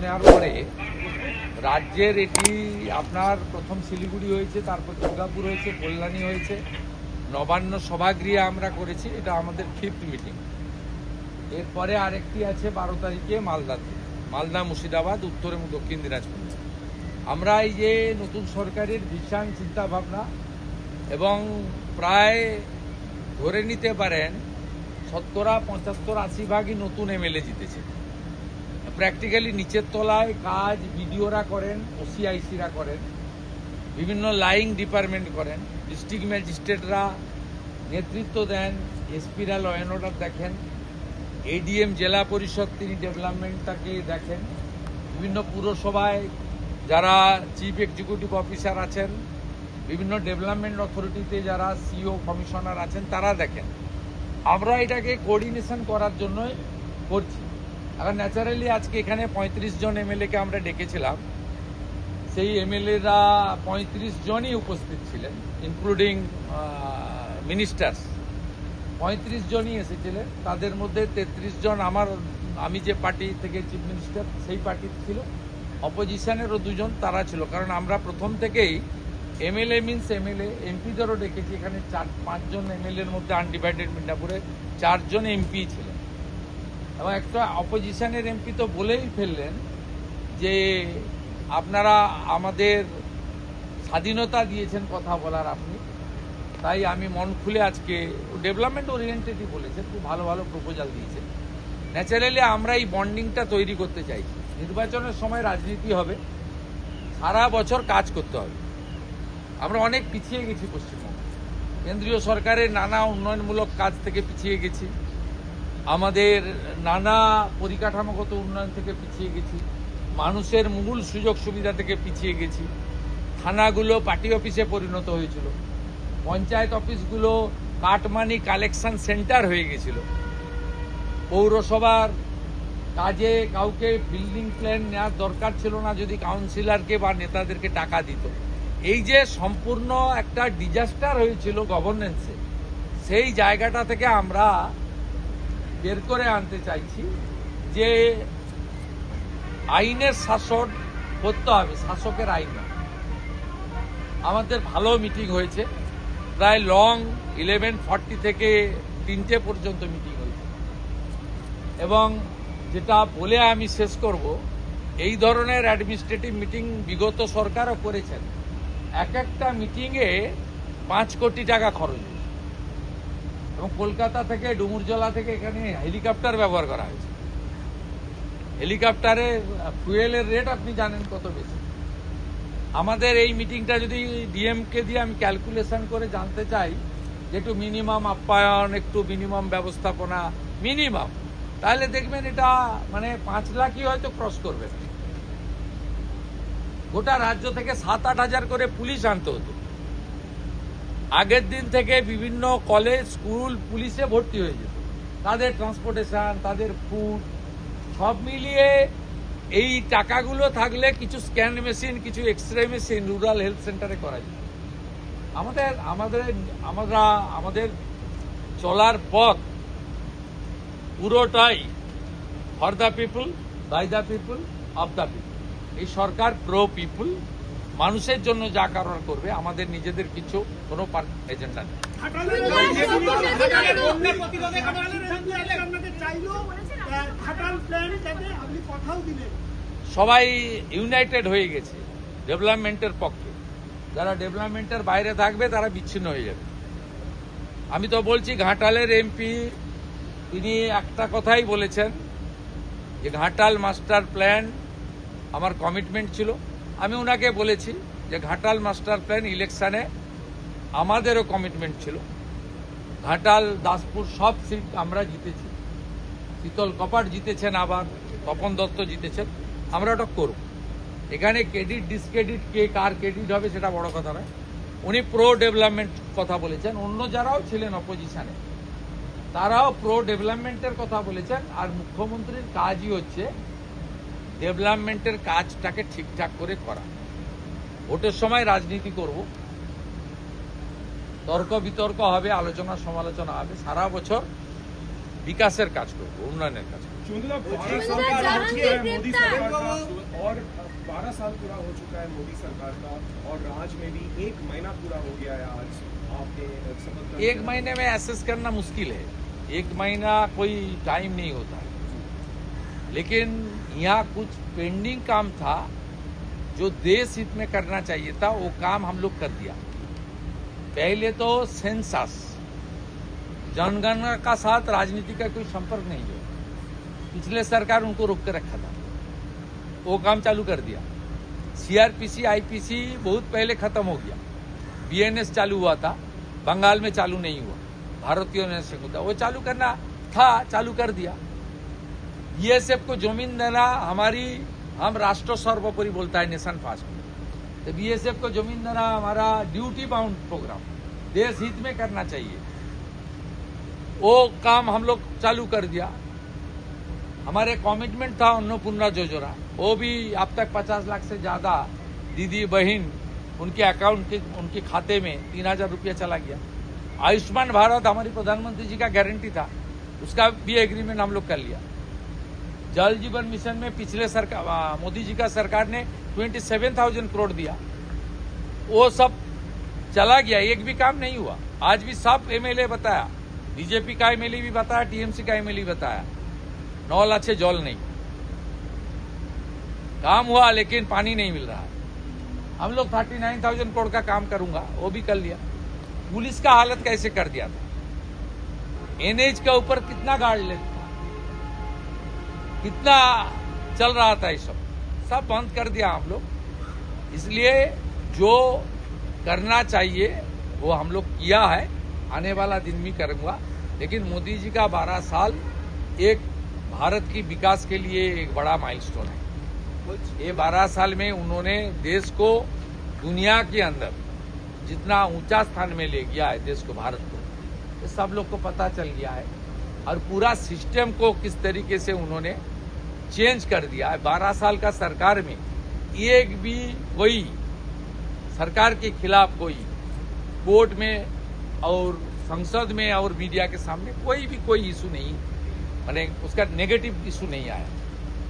নেওয়ার পরে রাজ্যের এটি আপনার প্রথম শিলিগুড়ি হয়েছে, তারপর দুর্গাপুর হয়েছে, কল্যাণী হয়েছে, নবান্ন সভাগৃহে আমরা করেছি। এটা আমাদের 5th মিটিং। এরপরে আরেকটি আছে 12 তারিখে মালদাতে, মালদা, মুর্শিদাবাদ, উত্তর এবং দক্ষিণ দিনাজপুর। আমরা এই যে নতুন সরকারের ভিশন, চিন্তা ভাবনা এবং প্রায় ধরে নিতে পারেন 70-75-80 ভাগই নতুন এমএলএ জিতেছে। প্র্যাকটিক্যালি নিচের তলায় কাজ বিডিওরা করেন, ওসিআইসিরা করেন, বিভিন্ন লাইং ডিপার্টমেন্ট করেন, ডিস্ট্রিক্ট ম্যাজিস্ট্রেটরা নেতৃত্ব দেন, এসপিরা ল অ্যান্ড অর্ডার দেখেন, এডিএম জেলা পরিষদ তিনি ডেভেলপমেন্টটাকে দেখেন, বিভিন্ন পুরসভায় যারা চিফ এক্সিকিউটিভ অফিসার আছেন, বিভিন্ন ডেভেলপমেন্ট অথরিটিতে যারা সিও কমিশনার আছেন তারা দেখেন। আমরা এটাকে কোঅর্ডিনেশন করার জন্যই করছি। এখন ন্যাচারালি আজকে এখানে 35 জন এমএলএকে আমরা ডেকেছিলাম। সেই এমএলএরা 35 জনই উপস্থিত ছিলেন, ইনক্লুডিং মিনিস্টার্স। 35 জনই এসেছিলেন। তাদের মধ্যে 33 জন আমি যে পার্টি থেকে চিফ মিনিস্টার সেই পার্টির ছিল, অপোজিশনেরও 2 জন তারা ছিল। কারণ আমরা প্রথম থেকেই এমএলএ মিনস এমএলএ, এমপিদেরও ডেকেছি। এখানে 4-5 জন এমএলএর মধ্যে আনডিভাইডেড মিদনাপুরে 4 জন এমপি ছিলেন এবং একটা অপোজিশনের এমপি তো বলেই ফেললেন যে আপনারা আমাদের স্বাধীনতা দিয়েছেন কথা বলার আপনি, তাই আমি মন খুলে আজকে ডেভেলপমেন্ট ওরিয়েন্টেডই বলেছেন, খুব ভালো ভালো প্রপোজাল দিয়েছেন। ন্যাচারালি আমরা এই বন্ডিংটা তৈরি করতে চাইছি। নির্বাচনের সময় রাজনীতি হবে, সারা বছর কাজ করতে হবে। আমরা অনেক পিছিয়ে গেছি পশ্চিমবঙ্গে, কেন্দ্রীয় সরকারের নানা উন্নয়নমূলক কাজ থেকে পিছিয়ে গেছি, আমাদের নানা পরিকাঠামোগত উন্নয়ন থেকে পিছিয়ে গেছি, মানুষের মূল সুযোগ সুবিধা থেকে পিছিয়ে গেছি। থানাগুলো পার্টি অফিসে পরিণত হয়েছিল, পঞ্চায়েত অফিসগুলো কাটমানি কালেকশন সেন্টার হয়ে গেছিল, পৌরসভার কাজে কাউকে বিল্ডিং প্ল্যান নেওয়ার দরকার ছিল না যদি কাউন্সিলরকে বা নেতাদেরকে টাকা দিত। এই যে সম্পূর্ণ একটা ডিজাস্টার হয়েছিল গভর্নেন্সে, সেই জায়গাটা থেকে আমরা বের করে আনতে চাইছি যে আইনের শাসন করতে হবে, শাসকের আইন না। আমাদের ভালো মিটিং হয়েছে, প্রায় লং 11:40 থেকে 3টে পর্যন্ত মিটিং হয়েছে। এবং যেটা বলে আমি শেষ করব, এই ধরনের অ্যাডমিনিস্ট্রেটিভ মিটিং বিগত সরকারও করেছেন। এক একটা মিটিংয়ে 5 কোটি টাকা খরচ হয়েছে এবং কলকাতা থেকে ডুমুরজলা থেকে এখানে হেলিকপ্টার ব্যবহার করা হয়েছে। হেলিকপ্টারে ফুয়েলের রেট আপনি জানেন কত বেশি। আমাদের এই মিটিংটা যদি ডিএমকে দিয়ে আমি ক্যালকুলেশন করে জানতে চাই যে একটু মিনিমাম আপ্যায়ন, একটু মিনিমাম ব্যবস্থাপনা, মিনিমাম, তাহলে দেখবেন এটা মানে 5 লাখই হয়তো ক্রস করবে। গোটা রাজ্য থেকে 7-8 হাজার করে পুলিশ আনতে হতো। আগের দিন থেকে বিভিন্ন কলেজ, স্কুল পুলিশে ভর্তি হয়ে যেত। তাদের ট্রান্সপোর্টেশন, তাদের ফুড সব মিলিয়ে এই টাকাগুলো থাকলে কিছু স্ক্যান মেশিন, কিছু এক্সরে মেশিন রুরাল হেলথ সেন্টারে করা যায়। আমাদের চলার পথ পুরোটাই for the people, by the people, of the people. এই সরকার প্রো পিপুল, মানুষের জন্য যা করার করবে, আমাদের নিজেদের কিছু কোনো এজেন্ডা নেই। সবাই ইউনাইটেড হয়ে গেছে ডেভেলপমেন্টের পক্ষে। যারা ডেভেলপমেন্টের বাইরে থাকবে তারা বিচ্ছিন্ন হয়ে যাবে। আমি তো বলছি, ঘাটালের এমপি তিনি একটা কথাই বলেছেন যে ঘাটাল মাস্টার প্ল্যান আমার কমিটমেন্ট ছিল। আমি ওনাকে বলেছি যে ঘাটাল মাস্টার প্ল্যান ইলেকশনে আমাদেরও কমিটমেন্ট ছিল। ঘাটাল, দাসপুর সব সিট আমরা জিতেছি। শীতল কপাট জিতেছেন, আবার তপন দত্ত জিতেছেন। আমরা ওটা করব। এখানে ক্রেডিট ডিসক্রেডিট কে কার ক্রেডিট হবে সেটা বড় কথা নয়। উনি প্রো ডেভেলপমেন্ট কথা বলেছেন, অন্য যারাও ছিলেন অপোজিশনে তারাও প্রো ডেভেলপমেন্টের কথা বলেছেন। আর মুখ্যমন্ত্রীর কাজই হচ্ছে ডেভেলপমেন্টের কাজটাকে ঠিকঠাক করে করা। ভোটের সময় রাজনীতি করব, তর্ক বিতর্ক হবে, আলোচনা সমালোচনা হবে। সারা বছর বিকাশের কাজ করব, উন্নয়নের কাজ করব। शुभेंदु दा, 12 साल का हो चुका है मोदी सरकार का और 12 साल पूरा हो चुका है मोदी सरकार का और राज में भी 1 महीना पूरा हो गया है आज आपने शपथ ग्रहण 1 महीने में एसेस करना मुश्किल है, 1 महीना कोई टाइम नहीं होता है, लेकिन यहाँ कुछ पेंडिंग काम था जो देश हित में करना चाहिए था, वो काम हम लोग कर दिया। पहले तो सेंसस, जनगणना का साथ राजनीति का कोई संपर्क नहीं है, पिछले सरकार उनको रोक के रखा था, वो काम चालू कर दिया। सीआरपीसी आईपीसी बहुत पहले खत्म हो गया, बीएनएस चालू हुआ था, बंगाल में चालू नहीं हुआ, भारतीय होता वो चालू करना था, चालू कर दिया। बीएसएफ को जमीन देना हम राष्ट्र सर्वोपरि बोलता है नेशन फास्ट, तो बीएसएफ को जमीन देना हमारा ड्यूटी बाउंड प्रोग्राम, देश हित में करना चाहिए, वो काम हम लोग चालू कर दिया। हमारे कमिटमेंट था अन्नपूर्णा योजना, वो भी अब तक 50 लाख से ज्यादा दीदी बहन उनके अकाउंट के उनके खाते में 3000 रुपया चला गया। आयुष्मान भारत हमारी प्रधानमंत्री जी का गारंटी था, उसका भी एग्रीमेंट हम लोग कर लिया। जल जीवन मिशन में पिछले सरकार मोदी जी का सरकार ने 27,000 करोड़ दिया, वो सब चला गया, एक भी काम नहीं हुआ। आज भी सब एमएलए बताया, बीजेपी का एमएलए भी बताया, टीएमसी का एमएलए बताया, नल अच्छे जल नहीं, काम हुआ लेकिन पानी नहीं मिल रहा है। हम लोग 39,000 करोड़ का काम करूंगा, वो भी कर लिया। पुलिस का हालत कैसे कर दिया था, एनएच के ऊपर कितना गार्ड लेता था, कितना चल रहा था, ये सब बंद कर दिया हम लोग। इसलिए जो करना चाहिए वो हम लोग किया है, आने वाला दिन भी करूंगा, लेकिन मोदी जी का 12 साल एक भारत की विकास के लिए एक बड़ा माइलस्टोन है। ये 12 साल में उन्होंने देश को दुनिया के अंदर जितना ऊंचा स्थान में ले गया है देश को, भारत को, ये सब लोग को पता चल गया है। और पूरा सिस्टम को किस तरीके से उन्होंने चेंज कर दिया है। 12 साल का सरकार में एक भी कोई सरकार के खिलाफ कोई कोर्ट में और संसद में और मीडिया के सामने कोई इशू नहीं, माने उसका नेगेटिव इशू नहीं आया।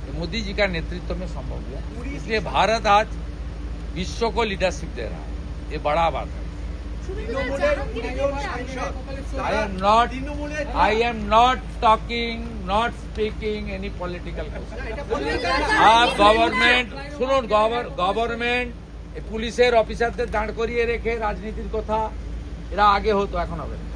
तो मोदी जी का नेतृत्व में संभव हुआ, इसलिए भारत आज विश्व को लीडरशिप दे रहा है, ये बड़ा बात है। I am not talking, not speaking any political question. आप গভর্নমেন্ট পুলিশের অফিসারদের দাঁড় করিয়ে রেখে রাজনীতির কথা এরা আগে হতো, এখন হবে না।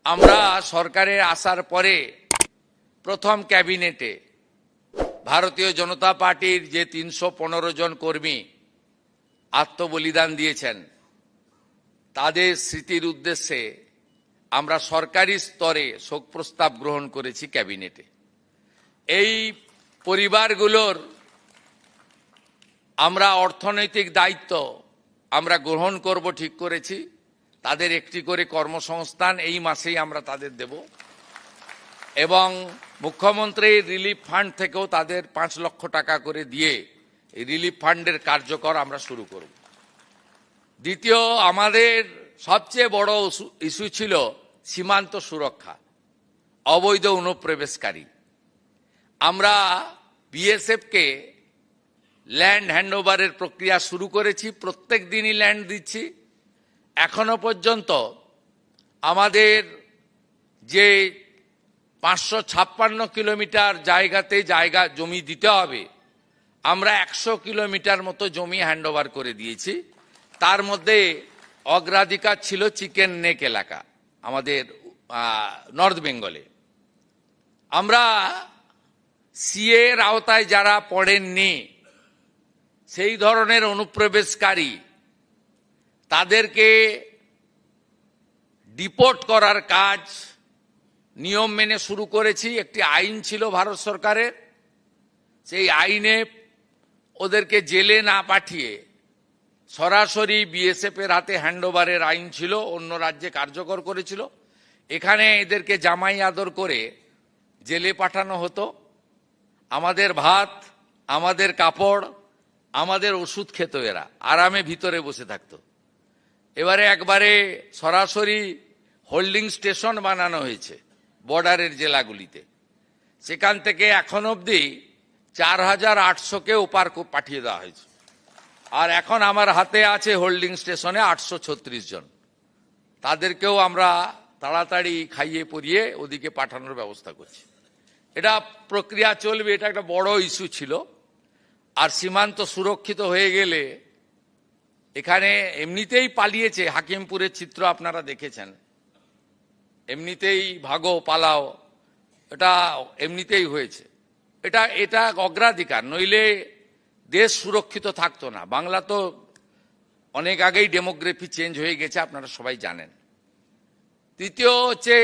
আমরা সরকারের আসার পরে প্রথম ক্যাবিনেটে ভারতীয় জনতা পার্টির যে 315 জন কর্মী আত্মবলিদান দিয়েছেন তাদের স্মৃতির উদ্দেশ্যে আমরা সরকারি স্তরে শোক প্রস্তাব গ্রহণ করেছি ক্যাবিনেটে। এই পরিবারগুলোর আমরা অর্থনৈতিক দায়িত্ব আমরা গ্রহণ করব ঠিক করেছি, তাদের একটি করে কর্মসংস্থান এই মাসেই আমরা তাদের দেব এবং মুখ্যমন্ত্রীর রিলিফ ফান্ড থেকেও তাদের 5 লক্ষ টাকা করে দিয়ে এই রিলিফ ফান্ডের কার্যকর আমরা শুরু করব। দ্বিতীয়, আমাদের সবচেয়ে বড় ইস্যু ছিল সীমান্ত সুরক্ষা, অবৈধ অনুপ্রবেশকারী। আমরা বিএসএফকে ল্যান্ড হ্যান্ডওভারের প্রক্রিয়া শুরু করেছি, প্রত্যেক দিনই ল্যান্ড দিচ্ছি। এখনো পর্যন্ত আমাদের যে 556 কিলোমিটার জায়গা জমি দিতে হবে, আমরা 100 কিলোমিটার মতো জমি হ্যান্ডওভার করে দিয়েছি। তার মধ্যে অগ্রাধিকার ছিল চিকেন নেক এলাকা আমাদের নর্থ বেঙ্গলে। আমরা সিএ এর আওতায় যারা পড়েননি সেই ধরনের অনুপ্রবেশকারী তাদেরকে ডিপোর্ট করার কাজ নিয়ম মেনে শুরু করেছি। একটি আইন ছিল ভারত সরকারের, সেই আইনে ওদেরকে জেলে না পাঠিয়ে সরাসরি বিএসএফ এর হাতে হ্যান্ডওভারের আইন ছিল, অন্য রাজ্যে কার্যকর করেছিল। এখানে এদেরকে জামাই আদর করে জেলে পাঠানো হতো। আমাদের ভাত, আমাদের কাপড়, আমাদের ওষুধ খেত, এরা আরামে ভিতরে বসে থাকতো। এবারে একবারে সরাসরি হোল্ডিং স্টেশন বানানো হয়েছে বর্ডারের জেলাগুলিতে। সেখান থেকে এখন অবধি 4800-কে ওপার পাঠিয়ে দেওয়া হয়েছে। আর এখন আমার হাতে আছে হোল্ডিং স্টেশনে 836 জন। তাদেরকেও আমরা তাড়াতাড়ি খাইয়ে পরিয়ে ওদিকে পাঠানোর ব্যবস্থা করছি। এটা প্রক্রিয়া চলবে, এটা একটা বড় ইস্যু ছিল। আর সীমান্ত সুরক্ষিত হয়ে গেলে, এখানে এমনিতেই পালিয়েছে, হাকিমপুরের চিত্র আপনারা দেখেছেন, এমনিতেই ভাগো পালাও, এটা এমনিতেই হয়েছে। এটা অগ্রাধিকার, নইলে দেশ সুরক্ষিত থাকতো না। বাংলা তো অনেক আগেই ডেমোগ্রাফি চেঞ্জ হয়ে গেছে, আপনারা সবাই জানেন। তৃতীয় হচ্ছে,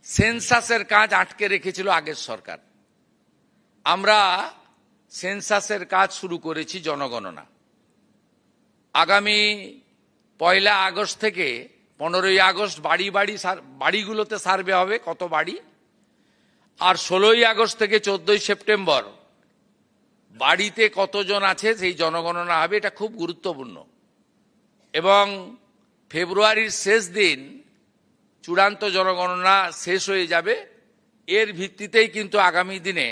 সেন্সাসের কাজ আটকে রেখেছিল আগের সরকার। আমরা সেন্সাসের কাজ শুরু করেছি, জনগণনা। আগামী 1 আগস্ট থেকে 15 আগস্ট বাড়িগুলোতে সার্ভে হবে, কত বাড়ি। আর 16 আগস্ট থেকে 14 সেপ্টেম্বর বাড়িতে কতজন আছে সেই জনগণনা হবে। এটা খুব গুরুত্বপূর্ণ। এবং ফেব্রুয়ারির শেষ দিন চূড়ান্ত জনগণনা শেষ হয়ে যাবে। এর ভিত্তিতেই কিন্তু আগামী দিনে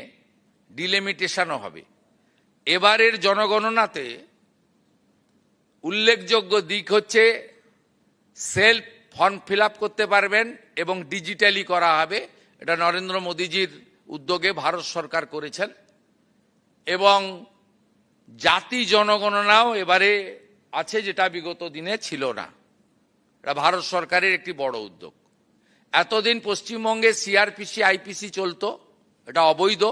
ডিলিমিটেশনও হবে। এবারের জনগণনাতে উল্লেখযোগ্য দিক হচ্ছে, সেলফ ফর্ম ফিল আপ করতে পারবেন এবং ডিজিটালি করা হবে। এটা নরেন্দ্র মোদীজির উদ্যোগে ভারত সরকার করেছেন। এবং জাতি জনগণনাও এবারে আছে, যেটা বিগত দিনে ছিল না। এটা ভারত সরকারের একটি বড় উদ্যোগ। এতদিন পশ্চিমবঙ্গে সিআরপিসি আইপিসি চলতো, এটা অবৈধ।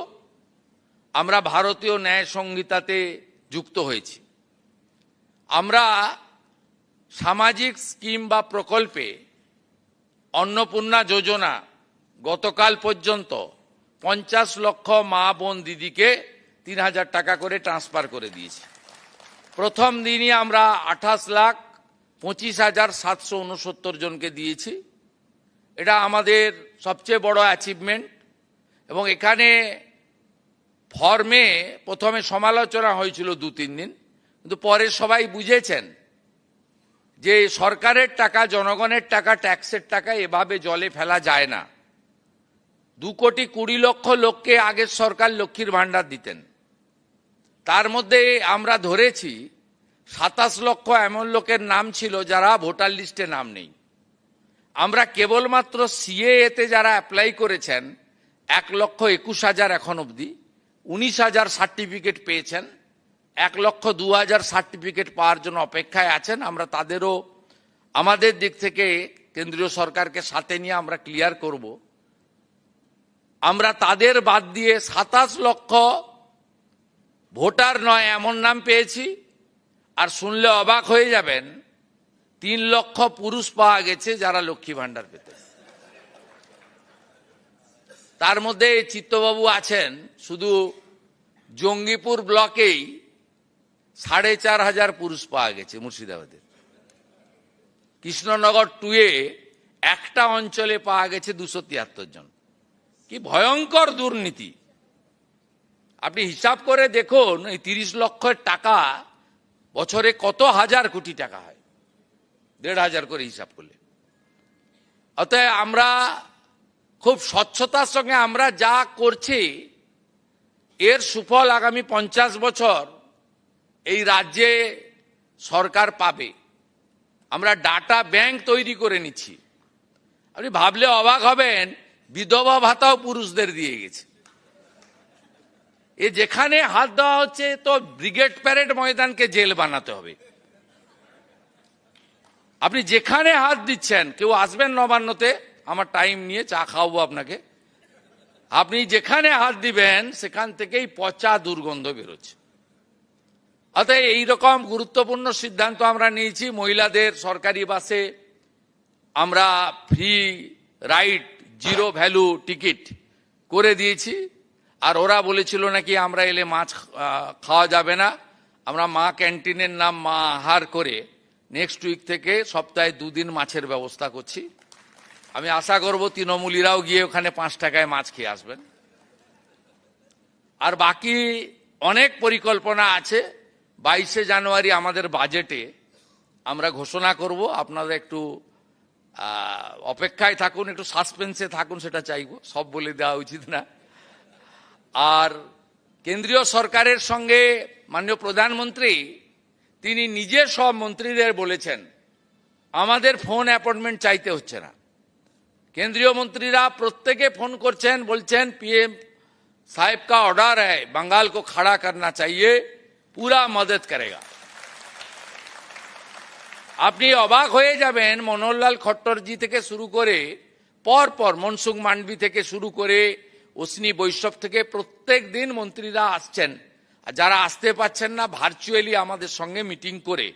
আমরা ভারতীয় ন্যায় সংহিতাতে যুক্ত হয়েছি। আমরা সামাজিক স্কিম বা প্রকল্পে অন্নপূর্ণা যোজনা গতকাল পর্যন্ত 50 লক্ষ মা বোন দিদিকে 3000 টাকা করে ট্রান্সফার করে দিয়েছি। প্রথম দিনই আমরা 28,25,769 জনকে দিয়েছি। এটা আমাদের সবচেয়ে বড় অ্যাচিভমেন্ট। এবং এখানে ফর্মে প্রথমে সমালোচনা হয়েছিল 2-3 দিন, কিন্তু পরে সবাই বুঝেছেন যে সরকারের টাকা, জনগণের টাকা, ট্যাক্সের টাকা এভাবে জলে ফেলা যায় না। 2,20,00,000 লোককে আগের সরকার লক্ষ্মীর ভাণ্ডার দিতেন। তার মধ্যে আমরা ধরেছি 27 লক্ষ এমন লোকের নাম ছিল যারা ভোটার লিস্টে নাম নেই। আমরা কেবলমাত্র সিএএতে যারা অ্যাপ্লাই করেছেন 1,21,000 এখন অবধি, 19,000 সার্টিফিকেট পেয়েছেন। 1,02,000 সার্টিফিকেট পাওয়ার জন্য অপেক্ষায় আছেন। আমরা তাদেরও আমাদের দিক থেকে কেন্দ্রীয় সরকারকে সাথে নিয়ে আমরা ক্লিয়ার করব। আমরা তাদের বাদ দিয়ে 27 লক্ষ ভোটার নয় এমন নাম পেয়েছি। আর শুনলে অবাক হয়ে যাবেন, 3 লক্ষ পুরুষ পাওয়া গেছে যারা লক্ষ্মী ভাণ্ডার পেতে। তার মধ্যে চিত্তবাবু আছেন, শুধু জঙ্গিপুর ব্লকেই 4,500 পুরুষ পাওয়া গেছে মুর্শিদাবাদে। কৃষ্ণনগর 2-এ একটা অঞ্চলে পাওয়া গেছে 273 জন। কি ভয়ঙ্কর দুর্নীতি! আপনি হিসাব করে দেখুন, এই 30 লক্ষের টাকা বছরে কত হাজার কোটি টাকা হয়, 1,500 করে হিসাব করলে। অতএব আমরা খুব স্বচ্ছতার সঙ্গে আমরা যা করছি, এর সুফল আগামী 50 বছর এই রাজ্যে সরকার পাবে। আমরা ডাটা ব্যাংক তৈরি করে নিচ্ছি। আপনি ভাবলে অবাক হবেন, বিধবা ভাতাও পুরুষদের দিয়ে গেছে। এ যেখানে হাত দেওয়া হচ্ছে, তো ব্রিগেড প্যারেড ময়দানকে জেল বানাতে হবে। আপনি যেখানে হাত দিচ্ছেন, কেউ আসবেন নবান্নতে, আমার টাইম নিয়ে চা খাওয়াবো আপনাকে, আপনি যেখানে হাত দিবেন সেখান থেকেই পচা দুর্গন্ধ বেরোচ্ছে। অতএব এইরকম গুরুত্বপূর্ণ সিদ্ধান্ত আমরা নিয়েছি। মহিলাদের সরকারি বাসে আমরা free ride zero value ticket করে দিয়েছি। আর ওরা বলেছিল নাকি আমরা এলে মাছ খাওয়া যাবে না, আমরা মা ক্যান্টিনের নাম মা আহার করে নেক্সট উইক থেকে সপ্তাহে 2 দিন মাছের ব্যবস্থা করছি। আমি আশা করব তৃণমূলীরাও গিয়ে ওখানে 5 টাকায় মাছ খেয়ে আসবেন। আর বাকি অনেক পরিকল্পনা আছে। 22শে জানুয়ারি আমাদের বাজেটে আমরা ঘোষণা করব, আপনারা একটু অপেক্ষায় থাকুন, একটু সাসপেন্সে থাকুন, সেটা চাইবো, সব বলে দেওয়া উচিত না। আর কেন্দ্রীয় সরকারের সঙ্গে মাননীয় প্রধানমন্ত্রী তিনি নিজে সব মন্ত্রীদের বলেছেন আমাদের ফোন অ্যাপয়েন্টমেন্ট চাইতে হচ্ছে না। কেন্দ্রীয় মন্ত্রীরা প্রত্যেকে ফোন করছেন, বলছেন पीएम साहब का ऑर्डर है, बंगाल को खड़ा करना चाहिए, पूरा मदद करेगा। আপনি অবাক হয়ে যাবেন, মনোহরলাল খট্টরজি থেকে শুরু করে পর মনসুখ মান্ডবি থেকে শুরু করে অশ্বিনী বৈষ্ণব থেকে প্রত্যেক দিন মন্ত্রীরা আসছেন। আর যারা আসতে পারছেন না ভার্চুয়ালি আমাদের সঙ্গে মিটিং করে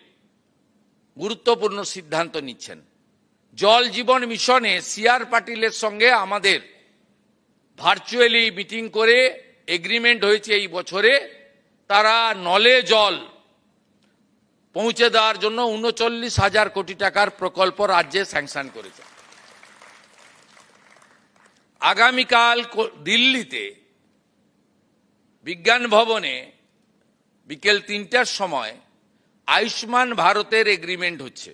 গুরুত্বপূর্ণ সিদ্ধান্ত নিচ্ছেন। জল জীবন মিশনে সিআর পাটিলের সঙ্গে আমাদের ভার্চুয়ালি মিটিং করে এগ্রিমেন্ট হয়েছে এই বছরে তারা নলে জল পৌঁছে দেওয়ার জন্য 39,000 কোটি টাকার প্রকল্প রাজ্যে স্যাংশন করেছে। আগামীকাল দিল্লিতে বিজ্ঞান ভবনে বিকেল 3টার সময় আয়ুষ্মান ভারতের এগ্রিমেন্ট হচ্ছে।